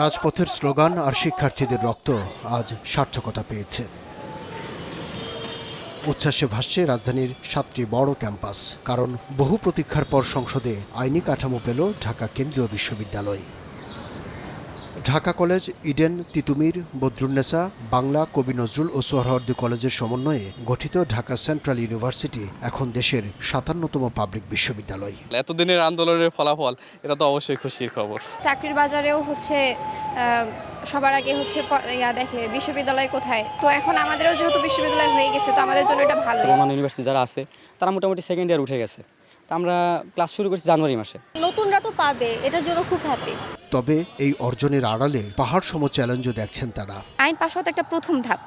রাজপথের স্লোগান আর শিক্ষার্থীদের রক্ত আজ সার্থকতা পেয়েছে। উচ্ছ্বাসে ভাসছে রাজধানীর 7টি বড় ক্যাম্পাস, কারণ বহু প্রতীক্ষার পর সংসদে আইনি কাঠামো পেল ঢাকা কেন্দ্রীয় বিশ্ববিদ্যালয়। ঢাকা কলেজ, ইডেন, তিতুমির, বদরুন্নেসা, বাংলা, কবি নজরুল ও সোহরাওয়ার্দী কলেজের সমন্বয়ে গঠিত ঢাকা সেন্ট্রাল ইউনিভার্সিটি এখন দেশের 57তম পাবলিক বিশ্ববিদ্যালয়। এতদিনের আন্দোলনের ফলাফল, এটা তো অবশ্যই খুশির খবর। চাকরির বাজারেও সবার আগে দেখে বিশ্ববিদ্যালয় কোথায়, তো এখন আমাদেরও যেহেতু বিশ্ববিদ্যালয় হয়ে গেছে, তো আমাদের জন্য এটা ভালো। অন্যান্য ইউনিভার্সিটি যারা আছে তারা মোটামুটি সেকেন্ড ইয়ার উঠে গেছে, তা আমরা ক্লাস শুরু করেছি জানুয়ারি মাসে। নতুনরা তো পাবে, এটার জন্য খুব হ্যাপি। তবে এই অর্জনের আড়ালে পাহাড় সম চ্যালেঞ্জও দেখছেন তারা। আইন পাশ হওয়া একটা প্রথম ধাপ,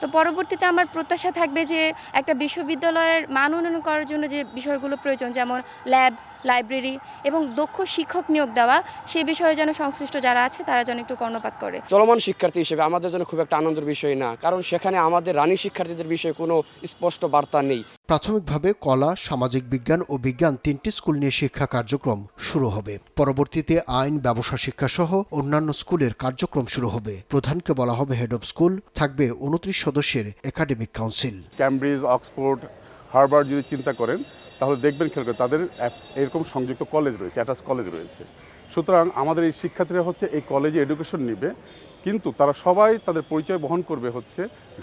তো পরবর্তীতে আমার প্রত্যাশা থাকবে যে একটা বিশ্ববিদ্যালয়ের মান উন্নয়ন করার জন্য যে বিষয়গুলো প্রয়োজন, যেমন ল্যাব, লাইব্রেরি এবং দক্ষ শিক্ষক নিয়োগ দেওয়া, সেই বিষয়ে যেন সংশ্লিষ্ট যারা আছে তারা যেন একটু কর্ণপাত করে। চলমান শিক্ষার্থী হিসেবে আমাদের জন্য খুব একটা আনন্দের বিষয় না, কারণ সেখানে আমাদের রানী শিক্ষার্থীদের বিষয়ে কোনো স্পষ্ট বার্তা নেই। প্রাথমিকভাবে কলা, সামাজিক বিজ্ঞান ও বিজ্ঞান 3টি স্কুল নিয়ে শিক্ষা কার্যক্রম শুরু হবে। পরবর্তীতে আইন, ব্যবসা শিক্ষা সহ অন্যান্য স্কুলের কার্যক্রম শুরু হবে। প্রধানকে বলা হবে হেড অব স্কুল, থাকবে 29 সদস্যের academic council. Cambridge, Oxford, Harvard যদি চিন্তা করেন তাহলে দেখবেন খেয়াল করে তাদের এরকম সংযুক্ত কলেজ রয়েছে, অ্যাটাচ কলেজ রয়েছে। সুতরাং আমাদের এই শিক্ষার্থীরা এই কলেজে এডুকেশন নেবে, কিন্তু তারা সবাই তাদের পরিচয় বহন করবে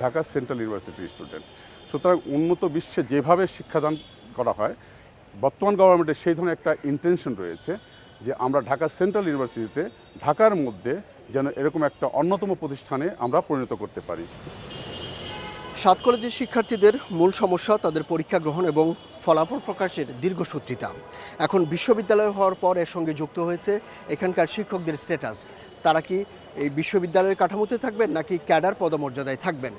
ঢাকা সেন্ট্রাল ইউনিভার্সিটির স্টুডেন্ট। সুতরাং উন্নত বিশ্বে যেভাবে শিক্ষাদান করা হয়, বর্তমান গভর্নমেন্টের সেই ধরনের একটা ইন্টেনশন রয়েছে যে আমরা ঢাকা সেন্ট্রাল ইউনিভার্সিটিতে ঢাকার মধ্যে যেন এরকম একটা অন্যতম প্রতিষ্ঠানে আমরা পরিণত করতে পারি। 7 কলেজের শিক্ষার্থীদের মূল সমস্যা তাদের পরীক্ষা গ্রহণ এবং ফলাফল প্রকাশের দীর্ঘসূত্রিতা। এখন বিশ্ববিদ্যালয় হওয়ার পর এর সঙ্গে যুক্ত হয়েছে এখানকার শিক্ষকদের স্ট্যাটাস। তারা কি এই বিশ্ববিদ্যালয়ের কাঠামোতে থাকবেন নাকি ক্যাডার পদমর্যাদায় থাকবেন?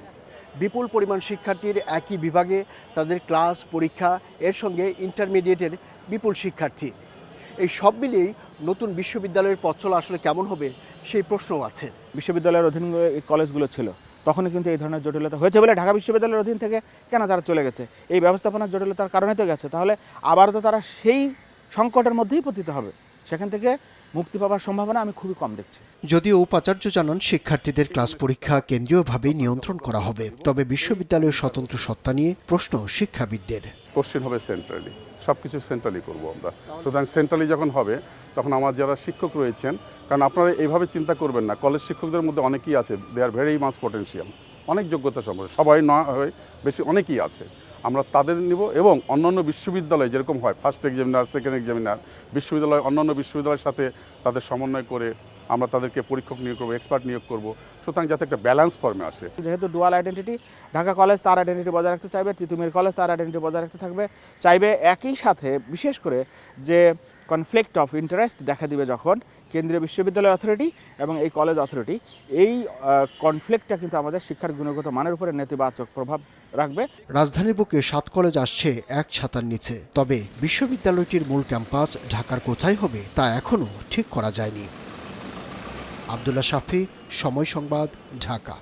বিপুল পরিমাণ শিক্ষার্থীর একই বিভাগে তাদের ক্লাস, পরীক্ষা, এর সঙ্গে ইন্টারমিডিয়েটের বিপুল শিক্ষার্থী। এই সব মিলিয়েই নতুন বিশ্ববিদ্যালয়ের পথ চলা আসলে কেমন হবে সেই প্রশ্নও আছে। বিশ্ববিদ্যালয়ের অধীন এই কলেজগুলো ছিল, তখনই কিন্তু এই ধরনের জটিলতা হয়েছে বলে ঢাকা বিশ্ববিদ্যালয়ের অধীন থেকে কেন তারা চলে গেছে? এই ব্যবস্থাপনার জটিলতার কারণে তো গেছে। তাহলে আবার তো তারা সেই সংকটের মধ্যেই পতিত হবে। সেখান থেকে মুক্তি পাওয়ার সম্ভাবনা আমি খুবই কম দেখছি। যদিও উপাচার্য জানান শিক্ষার্থীদের ক্লাস পরীক্ষা কেন্দ্রীয়ভাবে নিয়ন্ত্রণ করা হবে, তবে বিশ্ববিদ্যালয়ের স্বতন্ত্র সত্তা নিয়ে প্রশ্ন শিক্ষাবিদদের। কোশ্চেন হবে সেন্ট্রালি, সব কিছু সেন্ট্রালি করবো আমরা। সুতরাং সেন্ট্রালি যখন হবে তখন আমার যারা শিক্ষক রয়েছেন, কারণ আপনারা এইভাবে চিন্তা করবেন না, কলেজ শিক্ষকদের মধ্যে অনেকেই আছে, দে আর ভেরি মাচ পটেনশিয়াল, অনেক যোগ্যতা সম্পন্ন, সবাই না হয় বেশি অনেকেই আছে। আমরা তাদের নিব এবং অন্যান্য বিশ্ববিদ্যালয় যেরকম হয় ফার্স্ট এক্সামিনার, সেকেন্ড এক্সামিনার, বিশ্ববিদ্যালয় অন্যান্য বিশ্ববিদ্যালয়ের সাথে তাদের সমন্বয় করে আমরা তাদেরকে পরীক্ষক নিয়োগ করবো, এক্সপার্ট নিয়োগ করবো, সুতরাং যাতে একটা ব্যালেন্স ফর্মে আসে। যেহেতু ডুয়াল আইডেন্টিটি, ঢাকা কলেজ তার আইডেন্টিটি বজায় রাখতে চাইবে, তিতুমির কলেজ তার আইডেন্টিটি বজায় রাখতে চাইবে। একই সাথে বিশেষ করে যে কনফ্লিক্ট অফ ইন্টারেস্ট দেখা দিবে যখন কেন্দ্রীয় বিশ্ববিদ্যালয় অথরিটি এবং এই কলেজ অথরিটি, এই কনফ্লিক্টটা কিন্তু আমাদের শিক্ষার গুণগত মানের উপরে নেতিবাচক প্রভাব রাখবে। রাজধানীর বুকে 7 কলেজ আসছে এক ছাতার নিচে, তবে বিশ্ববিদ্যালয়টির মূল ক্যাম্পাস ঢাকার কোথায় হবে তা এখনও ঠিক করা যায়নি। আব্দুল্লাহ শাফি, সময় সংবাদ, ঢাকা।